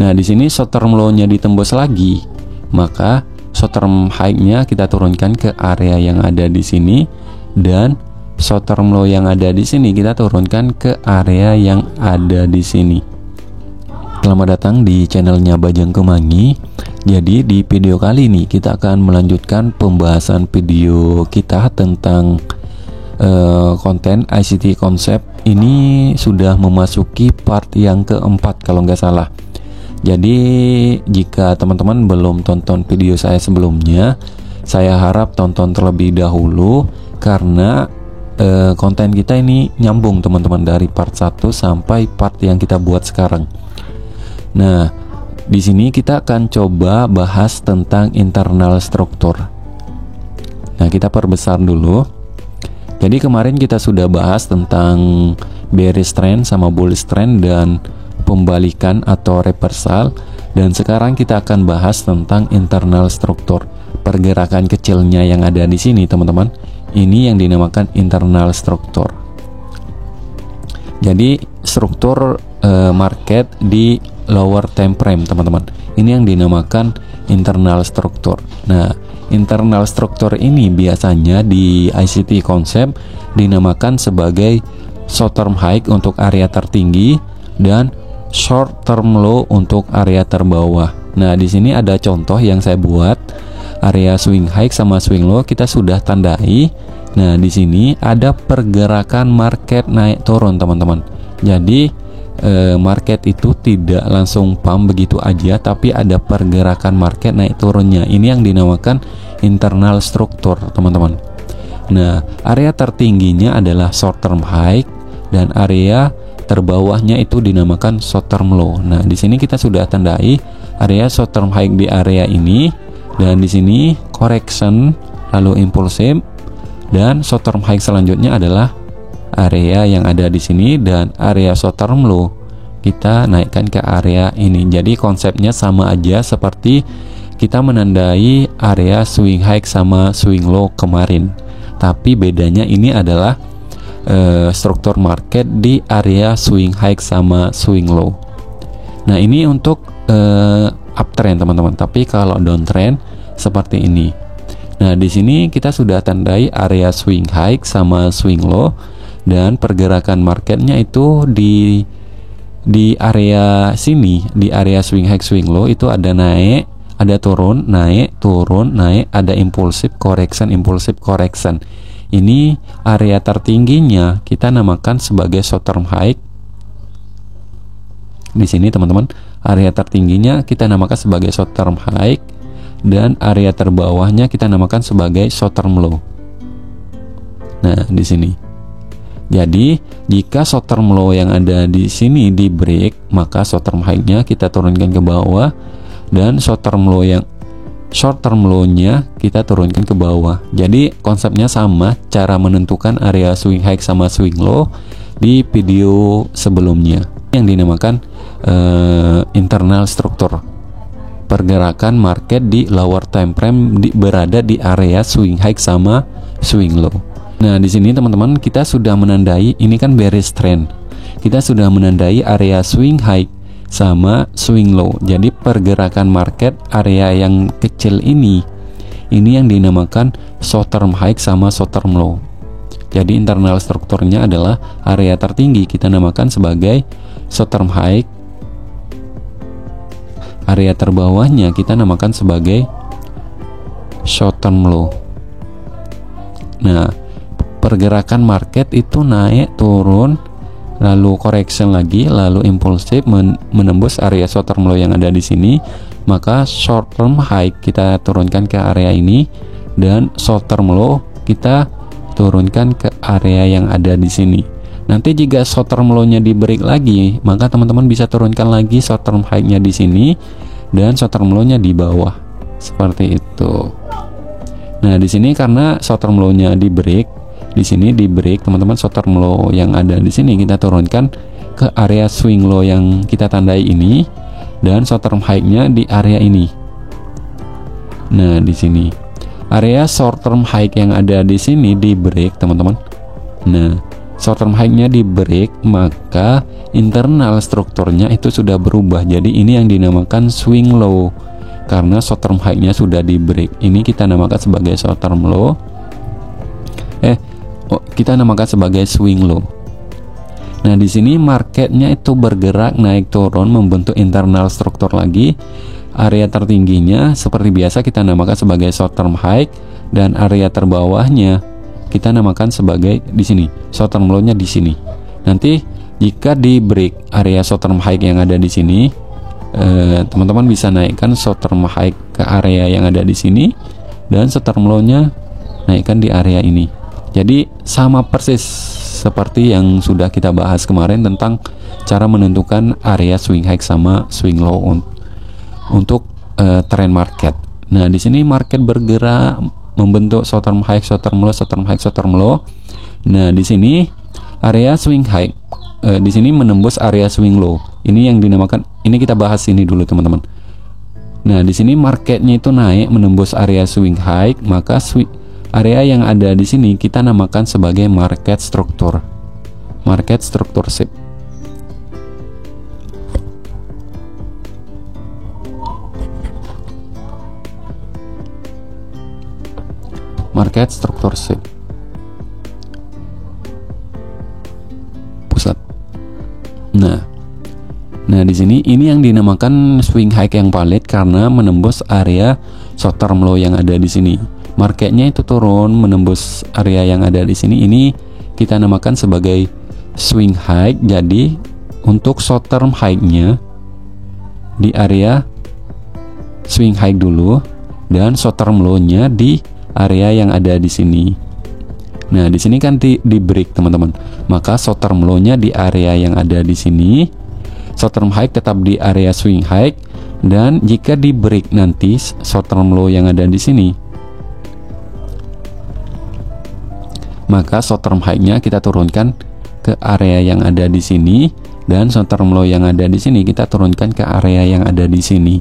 Nah, di sini short term low-nya ditembus lagi, maka short term high-nya kita turunkan ke area yang ada di sini, dan short term low yang ada di sini kita turunkan ke area yang ada di sini. Selamat datang di channelnya Bajang Kemangi. Jadi di video kali ini kita akan melanjutkan pembahasan video kita tentang konten ICT konsep. Ini sudah memasuki part yang keempat kalau nggak salah. Jadi jika teman-teman belum tonton video saya sebelumnya, saya harap tonton terlebih dahulu, karena konten kita ini nyambung teman-teman, dari part 1 sampai part yang kita buat sekarang. Nah, di sini kita akan coba bahas tentang internal struktur. Nah, kita perbesar dulu. Jadi kemarin kita sudah bahas tentang bearish trend sama bullish trend dan pembalikan atau reversal, dan sekarang kita akan bahas tentang internal struktur, pergerakan kecilnya yang ada di sini teman-teman. Ini yang dinamakan internal struktur. Jadi struktur market di lower time frame teman-teman, ini yang dinamakan internal struktur. Nah, internal struktur ini biasanya di ICT konsep dinamakan sebagai short term high untuk area tertinggi dan short term low untuk area terbawah. Nah, di sini ada contoh yang saya buat. Area swing high sama swing low kita sudah tandai. Nah, di sini ada pergerakan market naik turun teman-teman. Jadi market itu tidak langsung pump begitu aja, tapi ada pergerakan market naik turunnya. Ini yang dinamakan internal struktur teman-teman. Nah, area tertingginya adalah short term high dan area terbawahnya itu dinamakan short term low. Nah, di sini kita sudah tandai area short term high di area ini, dan di sini correction lalu impulsif, dan short term high selanjutnya adalah area yang ada di sini, dan area short term low kita naikkan ke area ini. Jadi konsepnya sama aja seperti kita menandai area swing high sama swing low kemarin, tapi bedanya ini adalah struktur market di area swing high sama swing low. Nah, ini untuk uptrend teman-teman, tapi kalau downtrend seperti ini. Nah, di sini kita sudah tandai area swing high sama swing low, dan pergerakan marketnya itu di area sini, di area swing high swing low itu ada naik, ada turun, naik, turun, naik, ada impulsif correction, impulsif correction. Ini area tertingginya kita namakan sebagai short term high. Di sini teman-teman, area tertingginya kita namakan sebagai short term high, dan area terbawahnya kita namakan sebagai short term low. Nah, di sini. Jadi, jika short term low yang ada di sini di break, maka short term high-nya kita turunkan ke bawah, dan short term low-nya kita turunkan ke bawah. Jadi konsepnya sama, cara menentukan area swing high sama swing low di video sebelumnya, yang dinamakan internal struktur, pergerakan market di lower time frame berada di area swing high sama swing low. Nah, di sini teman-teman kita sudah menandai, ini kan bearish trend, kita sudah menandai area swing high sama swing low. Jadi pergerakan market area yang kecil ini yang dinamakan short term high sama short term low. Jadi internal strukturnya adalah area tertinggi kita namakan sebagai short term high, area terbawahnya kita namakan sebagai short term low. Nah, pergerakan market itu naik turun, lalu correction lagi, lalu impulsif menembus area short term low yang ada di sini, maka short term high kita turunkan ke area ini, dan short term low kita turunkan ke area yang ada di sini. Nanti jika short term low-nya di break lagi, maka teman-teman bisa turunkan lagi short term high-nya di sini dan short term low-nya di bawah. Seperti itu. Nah, di sini karena short term low-nya di break, di sini di break teman-teman, short term low yang ada di sini kita turunkan ke area swing low yang kita tandai ini, dan short term high-nya di area ini. Nah, di sini area short term high yang ada di sini di break teman-teman. Nah, short term high-nya di break, maka internal strukturnya itu sudah berubah. Jadi ini yang dinamakan swing low, karena short term high-nya sudah di break. Ini kita namakan sebagai short term low. Kita namakan sebagai swing low. Nah, di sini marketnya itu bergerak naik turun membentuk internal struktur lagi. Area tertingginya seperti biasa kita namakan sebagai short term high, dan area terbawahnya kita namakan sebagai di sini short term low-nya di sini. Nanti jika di break area short term high yang ada di sini, teman-teman bisa naikkan short term high ke area yang ada di sini, dan short term low-nya naikkan di area ini. Jadi sama persis seperti yang sudah kita bahas kemarin tentang cara menentukan area swing high sama swing low untuk trend market. Nah, di sini market bergerak membentuk short term high, short term low, short term high, short term low. Nah, di sini area swing high di sini menembus area swing low. Ini yang dinamakan, ini kita bahas ini dulu teman-teman. Nah, di sini marketnya itu naik menembus area swing high, maka area yang ada di sini kita namakan sebagai market struktur. Market struktur shape. Market struktur shape. Pusat. Nah, di sini ini yang dinamakan swing high yang valid karena menembus area short term low yang ada di sini. Marketnya itu turun menembus area yang ada di sini. Ini kita namakan sebagai swing high. Jadi untuk short term high-nya di area swing high dulu, dan short term low-nya di area yang ada di sini. Nah, di sini kan di break teman-teman. Maka short term low-nya di area yang ada di sini. Short term high tetap di area swing high, dan jika di break nanti short term low yang ada di sini, maka short term high-nya kita turunkan ke area yang ada di sini, dan short term low yang ada di sini kita turunkan ke area yang ada di sini.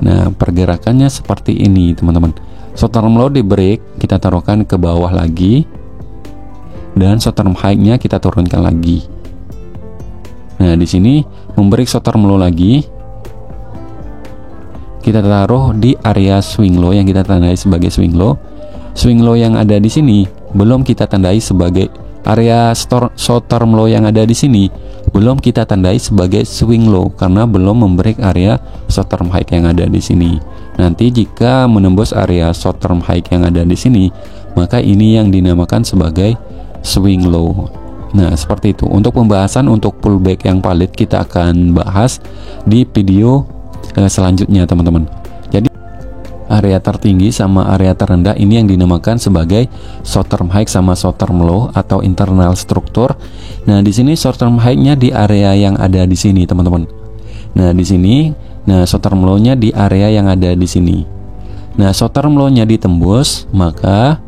Nah, pergerakannya seperti ini teman-teman. Short term low di break kita taruhkan ke bawah lagi, dan short term high-nya kita turunkan lagi. Nah, di sini membreak short term low lagi, kita taruh di area swing low yang kita tandai sebagai swing low. Swing low yang ada di sini belum kita tandai sebagai area short term low yang ada di sini belum kita tandai sebagai swing low karena belum membreak area short term high yang ada di sini. Nanti jika menembus area short term high yang ada di sini, maka ini yang dinamakan sebagai swing low. Nah, seperti itu. Untuk pembahasan untuk pullback yang valid kita akan bahas di video selanjutnya teman-teman. Jadi area tertinggi sama area terendah ini yang dinamakan sebagai short term high sama short term low atau internal struktur. Nah, di sini short term high-nya di area yang ada di sini, teman-teman. Nah, di sini, short term low-nya di area yang ada di sini. Nah, short term low-nya ditembus, maka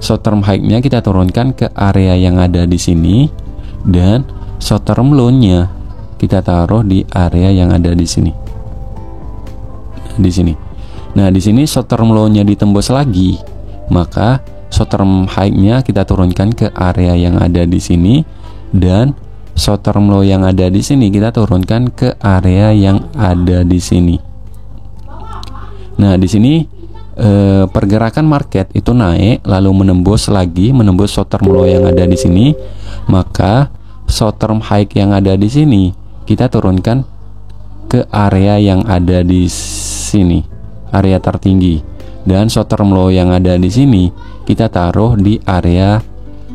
short term high-nya kita turunkan ke area yang ada di sini, dan short term low-nya kita taruh di area yang ada di sini. Di sini. Nah, di sini short term low-nya ditembus lagi, maka short term high-nya kita turunkan ke area yang ada di sini, dan short term low yang ada di sini kita turunkan ke area yang ada di sini. Nah, di sini pergerakan market itu naik lalu menembus short term low yang ada di sini, maka short term high yang ada di sini kita turunkan ke area yang ada di sini, area tertinggi, dan short term low yang ada di sini kita taruh di area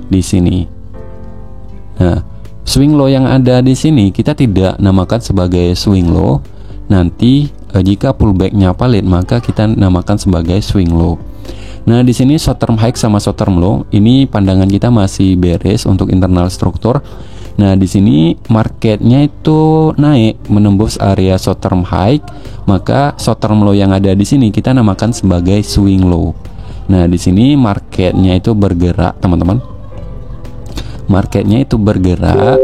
di sini. Nah, swing low yang ada di sini kita tidak namakan sebagai swing low. Nanti jika pullbacknya valid maka kita namakan sebagai swing low. Nah, di sini short term high sama short term low ini pandangan kita masih beres untuk internal struktur. Nah, di sini marketnya itu naik menembus area short term high, maka short term low yang ada di sini kita namakan sebagai swing low. Nah, di sini marketnya itu bergerak, teman-teman. Marketnya itu bergerak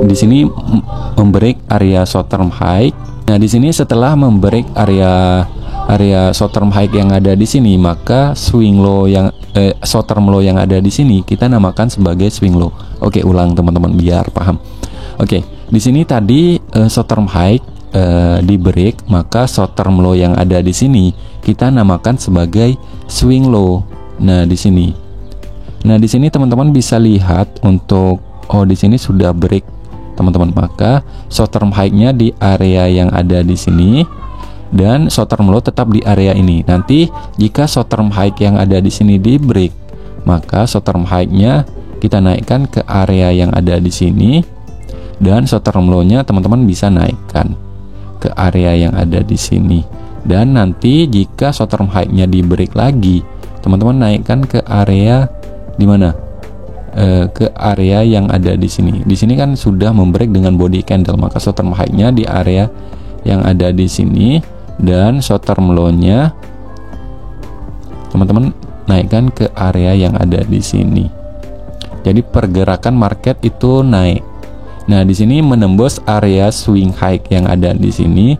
di sini membreak area short term high. Nah, di sini setelah membreak area area short term high yang ada di sini, maka swing low yang short term low yang ada di sini kita namakan sebagai swing low. Oke, ulang teman-teman biar paham. Oke, di sini tadi short term high di break, maka short term low yang ada di sini kita namakan sebagai swing low. Nah, di sini. Nah, di sini teman-teman bisa lihat untuk di sini sudah break, teman-teman. Maka short term high-nya di area yang ada di sini dan short term low tetap di area ini. Nanti jika short term high yang ada di sini di break, maka short term high-nya kita naikkan ke area yang ada di sini dan short term low-nya teman-teman bisa naikkan ke area yang ada di sini. Dan nanti jika short term high-nya di break lagi, teman-teman naikkan ke area di mana? Ke area yang ada di sini. Di sini kan sudah membreak dengan body candle, maka short term high-nya di area yang ada di sini dan short term low-nya teman-teman naikkan ke area yang ada di sini. Jadi pergerakan market itu naik. Nah, di sini menembus area swing high yang ada di sini,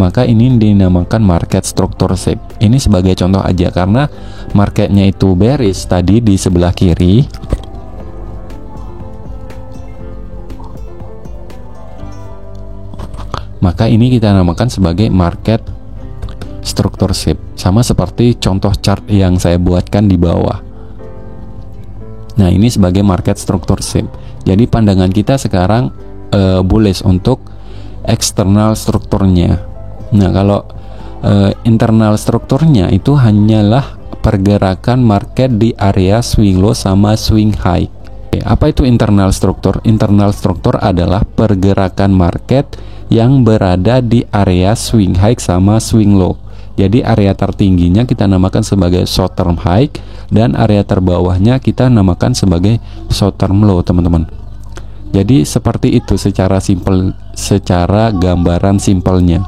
maka ini dinamakan market structure shape. Ini sebagai contoh aja karena marketnya itu bearish tadi di sebelah kiri. Maka ini kita namakan sebagai market structure shape. Sama seperti contoh chart yang saya buatkan di bawah. Nah, ini sebagai market structure shape. Jadi pandangan kita sekarang bullish untuk eksternal strukturnya. Nah, kalau internal strukturnya itu hanyalah pergerakan market di area swing low sama swing high. Apa itu internal struktur? Internal struktur adalah pergerakan market yang berada di area swing high sama swing low. Jadi area tertingginya kita namakan sebagai short term high dan area terbawahnya kita namakan sebagai short term low, teman-teman. Jadi seperti itu secara simpel, secara gambaran simpelnya.